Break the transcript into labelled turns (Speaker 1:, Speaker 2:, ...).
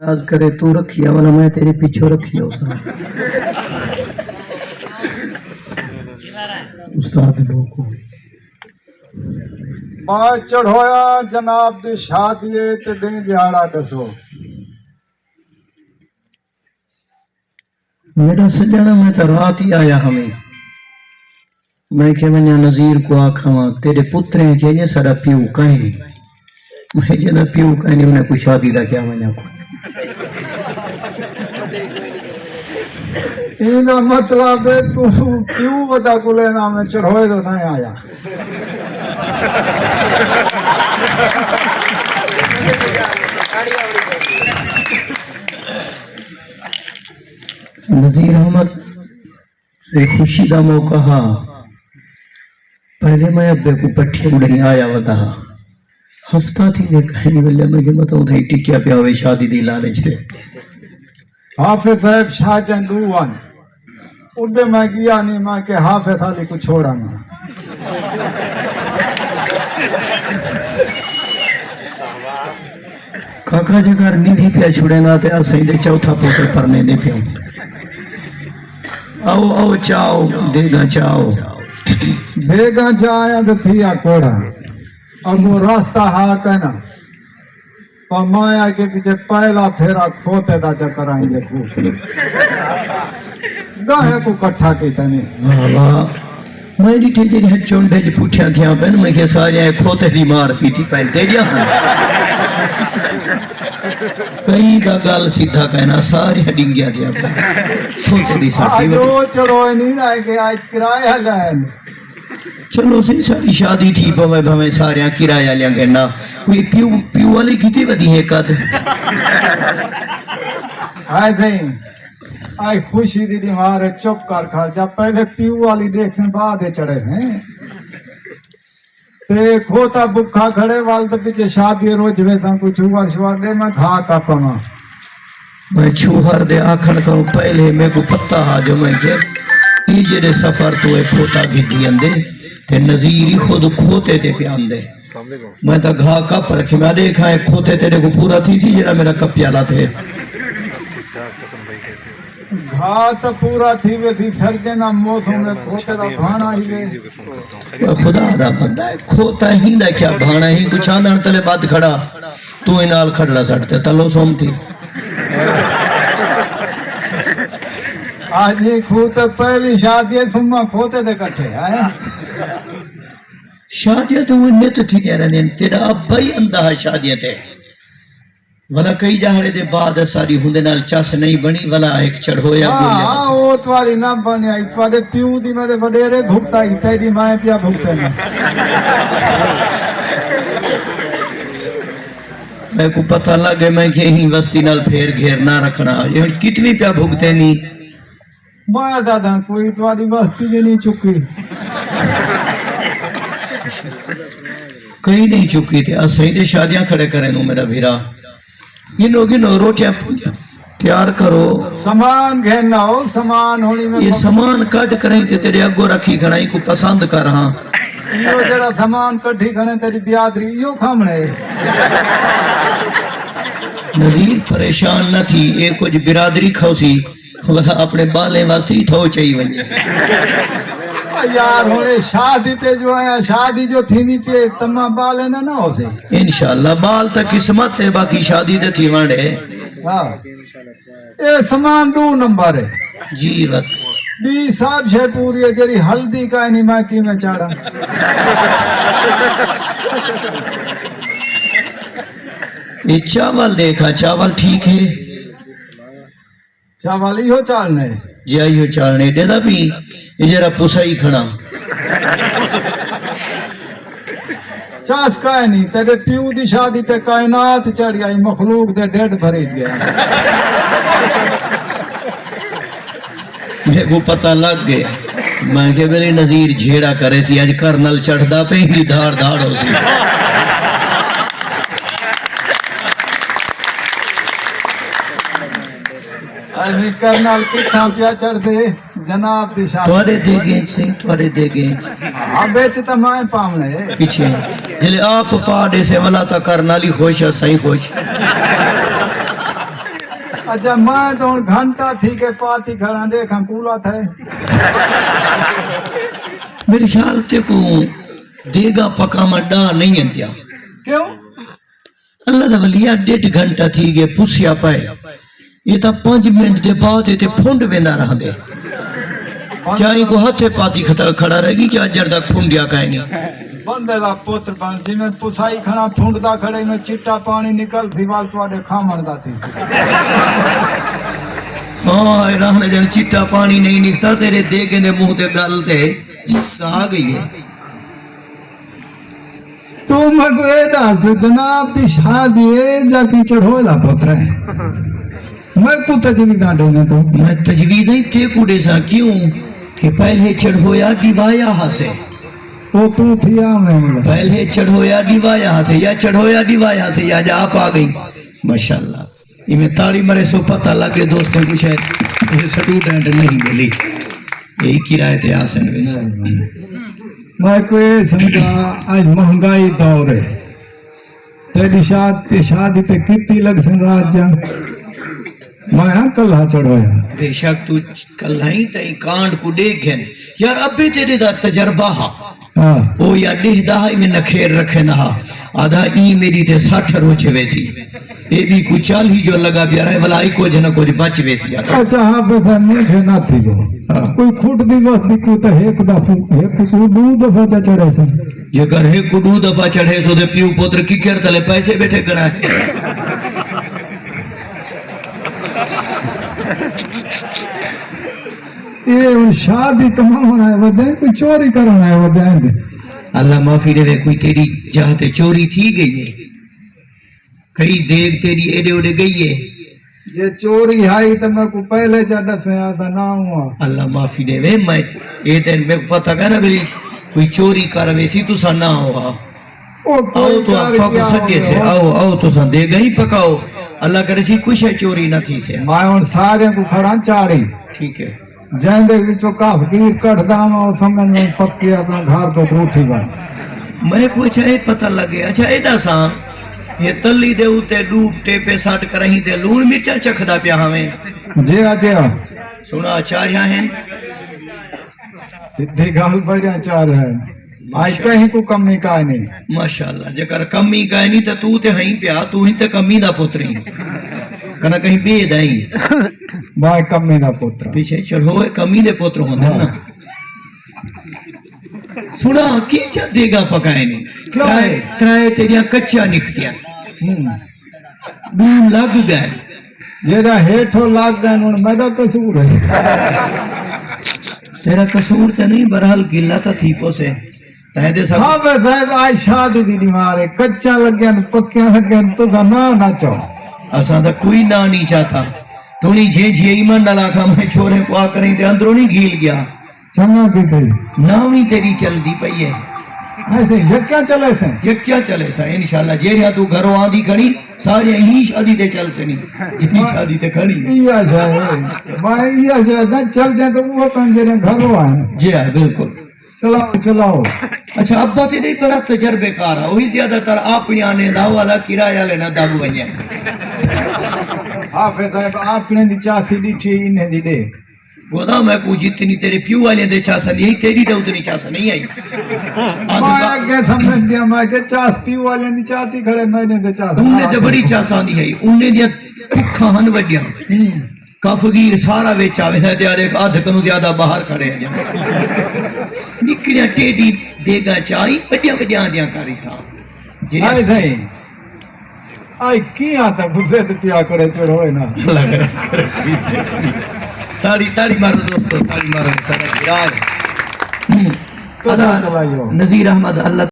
Speaker 1: नाराज करे तू रखिया वाला मैं तेरे पीछे रखिया उस्ताद लोग को
Speaker 2: मैं चढ़ोया जनाब दी शादी ते दिन दिहाड़ा दसो।
Speaker 1: मेरा सजना मैं तो रात ही आया हमें मैं के वन्या नजीर को आखा तेरे पुत्र हैं के सारा प्यू कहीं मैं जना प्यू कहीं उन्हें कुछ शादी का क्या वन्या को
Speaker 2: इनका मतलब है तू क्यों बता को लेना मैं चढ़ोए तो नहीं आया।
Speaker 1: नजीर अहमद खुशी का मौका हा पहले मैं अब्बे को पट्टी उड़े आया वता हफ्ता थी ने कहीं बोले मैं मत उधर टिकिया पे आवे शादी दी लालच थे
Speaker 2: हाफिज साहब शाहजहां दुआन उड़े मैं गया नहीं मैं के हाफिज अली को छोड़ा ना
Speaker 1: काका जगर निधि पे छुड़े ना ते असई दे चौथा पोते परने दे पियो आओ आओ चाओ देगा चाओ
Speaker 2: बेगा जाया तो थिया कोड़ा अब वो रास्ता हा कहना पर माया के पीछे पहला फेरा खोते दा चक्कर आएंगे गाहे को कट्ठा की तने
Speaker 1: वाह वाह मैं डिठे जे है चोंडे ज पुठिया थिया बन मैं के सारे खोते दी मार पीटी पहन तेरिया कई दा गल सीधा कहना सारे डिंगिया दिया खोते दी साटी
Speaker 2: जो चलो नहीं रह के आज किराया गए
Speaker 1: चलो सही सारी शादी थी पवे भवे सारे किराया लिया कहना कोई प्यू प्यू वाली कितनी बदी है कद
Speaker 2: आए थे आई खुशी दी दीवार चुप कर खड़ जा पहले प्यू वाली देखने बाद चढ़े हैं ते खोता बुखा खड़े वाल तो पीछे शादी रोज वेता कुछ हुआ शुआर दे मैं खा का पमा
Speaker 1: मैं छुहर दे आखन करूं पहले मेरे को पता हा जो मैं के ई जेरे सफर तो है खोता गिद्दी अंदे ते नजीर खुद खोते ते प्यान दे मैं तो घा कप रखे मैं देखा है खोते तेरे को पूरा थी सी जरा मेरा कप प्याला थे
Speaker 2: घा तो पूरा थी वे थी सर्दे ना मौसम में खोते दा भाना ही वे
Speaker 1: खुदा दा बंदा है खोता ही ना क्या भाना ही कुछ आंदन तले बात खड़ा तू इनाल खड़ा सटते तलो सोम थी
Speaker 2: आज ये खूत पहली शादी तुम खोते दे कट्ठे आए
Speaker 1: शादियां तो वो नित थी कह रहे हैं तेरा अब्बा ही अंधा है शादियां ते वला कई जहाड़े दे बाद सारी हुंदे नाल चस नहीं बनी वला एक चढ़ोया
Speaker 2: हां वो तुम्हारी ना बने आई तुम्हारे प्यू दी मेरे वडेरे भुगता ही तेरी मां पिया भुगते ना
Speaker 1: मैं को पता लगे मैं के ही वस्ती नाल फेर घेर ना रखना ये कितनी प्या भुगते नी
Speaker 2: माया दादा कोई तुम्हारी बस्ती भी नहीं चुकी
Speaker 1: कहीं नहीं चुकी थी असही दे शादियां खड़े करे नु मेरा भीरा गिनो रोटियां तैयार करो
Speaker 2: सामान घेना हो सामान होनी में
Speaker 1: ये सामान कट करें ते तेरे अगो रखी खड़ाई को पसंद कर हां
Speaker 2: यो जरा सामान कठी खणे तेरी बियादरी यो खामणे
Speaker 1: नजीर परेशान न थी ये कुछ बिरादरी खौसी वह अपने बाले वास्ते ही थो चाहिए वने
Speaker 2: यार होरे शादी ते जो आया शादी जो थी नहीं पे तमा बाल है ना हो से
Speaker 1: इंशाल्लाह बाल तक किस्मत है बाकी शादी ते थी वांडे
Speaker 2: हां ये सामान 2 नंबर है
Speaker 1: जी वत
Speaker 2: बी साहब छे पूरी है जरी हल्दी का नहीं मां की में चाड़ा
Speaker 1: ये चावल देखा चावल ठीक है
Speaker 2: चावल यो चालने
Speaker 1: जाइयो चालने देदा भी ये जरा पुसाई खड़ा
Speaker 2: चास का नहीं तेरे प्यू दी शादी ते कायनात चढ़ आई मखलूक दे डेढ़ भरी गया
Speaker 1: मेरे को पता लग गया मैं के मेरी नजीर झेड़ा करे सी आज करनल चढ़दा पे ही धार धार हो सी
Speaker 2: अभी करनल किथा पिया चढ़दे जनाब दी शादी
Speaker 1: तोरे देगे सही तोरे देगे
Speaker 2: अब बेच त मैं पावने
Speaker 1: पीछे जिले आप पाड़े से वाला ता करनाली खुश है सही खुश
Speaker 2: अच्छा मैं तो घंटा थी के पाती खड़ा देखा कूला था।
Speaker 1: मेरे ख्याल ते को देगा पका मड्डा नहीं अंतिया
Speaker 2: क्यों
Speaker 1: अल्लाह दा वलिया 1.5 घंटा थी गए पुसिया पाए ये तो 5 मिनट के बाद ये फुंड वेंदा रहंदे क्या इनको हथे पाती खतर खड़ा रहेगी क्या जर तक फुंडिया काहे नहीं
Speaker 2: बंदे दा पुत्र बन जिमें पुसाई खड़ा फुंडदा खड़े में चिट्टा पानी निकल फिवाल तुआडे खामण दा थी।
Speaker 1: हाँ रहने जन चिट्टा पानी नहीं निकता तेरे देगे दे मुंह ते गल ते आ गई है।
Speaker 2: तू मको ए दस जनाब दी शादी है जाके चढ़ोला पुत्र है मैं को तजवीज ना देना तो
Speaker 1: मैं तजवीज नहीं थे कुड़े सा क्यों कि पहले चढ़ोया डिवाया हसे
Speaker 2: वो तू थिया में
Speaker 1: पहले चढ़ोया डिवाया हसे या चढ़ोया डिवाया से या जा आप आ गई माशाल्लाह इमें ताड़ी मरे सो पता लगे दोस्तों कुछ है स्टूडेंट नहीं मिली यही किराए थे आसन वैसे
Speaker 2: मैं कोई समझा आज महंगाई दौर है तेरी शादी ते कितनी लग सन रात जंग मैं कल्हा चढ़ोया
Speaker 1: बेशक तू कल्हाई तई कांड को देख गन यार अबे तेरे दा तजर्बा हा
Speaker 2: हाँ
Speaker 1: ओ या डिह दहाई में नखेर रखे ना आधा ई मेरी ते 60 रोज वैसी ये भी कुछ 40 जो लगा प्यार है भलाई को जन को बच वैसी
Speaker 2: अच्छा हाँ पे मुझे ना थी वो कोई खुद दिवस दिखू तो एक दू दफा चढ़े से
Speaker 1: ये कर है कुडू दफा चढ़े सो दे पीऊ पुत्र की केर तले पैसे बैठे करा है
Speaker 2: ये शादी कमाना है वदे कोई चोरी करना है वदे
Speaker 1: अल्लाह माफी देवे कोई तेरी चाहते चोरी थी गई है कई देव तेरी एडे ओडे गई है
Speaker 2: ये चोरी आई तो मैं को पहले ज्यादा से ना हुआ
Speaker 1: अल्लाह माफी देवे मैं ये दिन में पता है ना मेरी कोई चोरी कर वैसी तू सा ना हुआ आओ तो आपा को सजे से आओ तो सा दे गई पकाओ अल्लाह करे सी कुछ है चोरी न थी से
Speaker 2: मैं उन सारे को खड़ा चाड़ी
Speaker 1: ठीक है
Speaker 2: जैंदे विचो काफीर कटदा और समझ में पक्की अपना घर तो रूठी बात
Speaker 1: मैं कुछ है पता लगे अच्छा एडा सा ये तली दे उते डूब टेपे साट करही ते लूण मिर्चा चखदा पिया हमें
Speaker 2: जे जे
Speaker 1: सुना आचार्य हैं
Speaker 2: सिद्धि गाल बढ़िया चाल है आज कहीं को कमी का नहीं
Speaker 1: माशाल्लाह जेकर कमी का नहीं तो तू ते हई पिया तू ही ते कमी दा पुत्री कना कहीं बेद आई
Speaker 2: भाई कमी दा पुत्र
Speaker 1: पीछे चढ़ो कमी दे पुत्र होंदे ना सुना की चा देगा पकाए नहीं त्राए तेरिया कच्चा निकतिया डूम लग गए
Speaker 2: जेरा हेठो लाग गए उन मेरा कसूर है
Speaker 1: तेरा कसूर तो नहीं बरहाल गिला तो थी पोसे तहदे सब
Speaker 2: हाँ बे साहब आज शादी दी मारे कच्चा लग गया पक्का लग गया तो ना नाचो
Speaker 1: असा तो कोई ना नहीं चाहता तोनी जे जे ईमान ना लाखा मैं छोरे को आ करें ते अंदरों नहीं गील गया
Speaker 2: चंगा की थी
Speaker 1: नावी तेरी चलदी पई है
Speaker 2: ऐसे यक्या चले थे
Speaker 1: ये क्या चले सा इंशाल्लाह जेरिया तू घरों आधी खड़ी सारे ही शादी ते चल सनी जितनी शादी ते खड़ी
Speaker 2: इया जाए भाई इया जाए ना चल जाए तो वो कंजरे घरों आए
Speaker 1: जी हाँ बिल्कुल
Speaker 2: चलाओ
Speaker 1: अच्छा अब्बा ते नहीं बड़ा तजर्बेकार है वही ज्यादातर आप याने दावा दा किराया लेना दाबू वने
Speaker 2: हाफिज साहब आपने दी चासी दी ठी इन्हें दी देख
Speaker 1: गोदा मैं को जितनी तेरे प्यू वाले दे चासन यही तेरी तो उतनी चासन नहीं आई
Speaker 2: मैं आगे समझ गया मैं के चास पी वाले दी चाती खड़े मैंने दे चास
Speaker 1: उनने तो बड़ी चासा दी है उनने दिया खान वड्या काफगीर सारा वेच आवे है यार एक आध कनु ज्यादा बाहर खड़े हैं जब निकलिया टेडी देगा चाई वड्या वड्या दिया करी था
Speaker 2: आई सही आई किया था गुस्से ते पिया करे चढ़ोए ना
Speaker 1: ताड़ी मारो दोस्तों ताड़ी मारो सारा यार
Speaker 2: कदा चलाइयो
Speaker 1: नजीर अहमद अल्लाह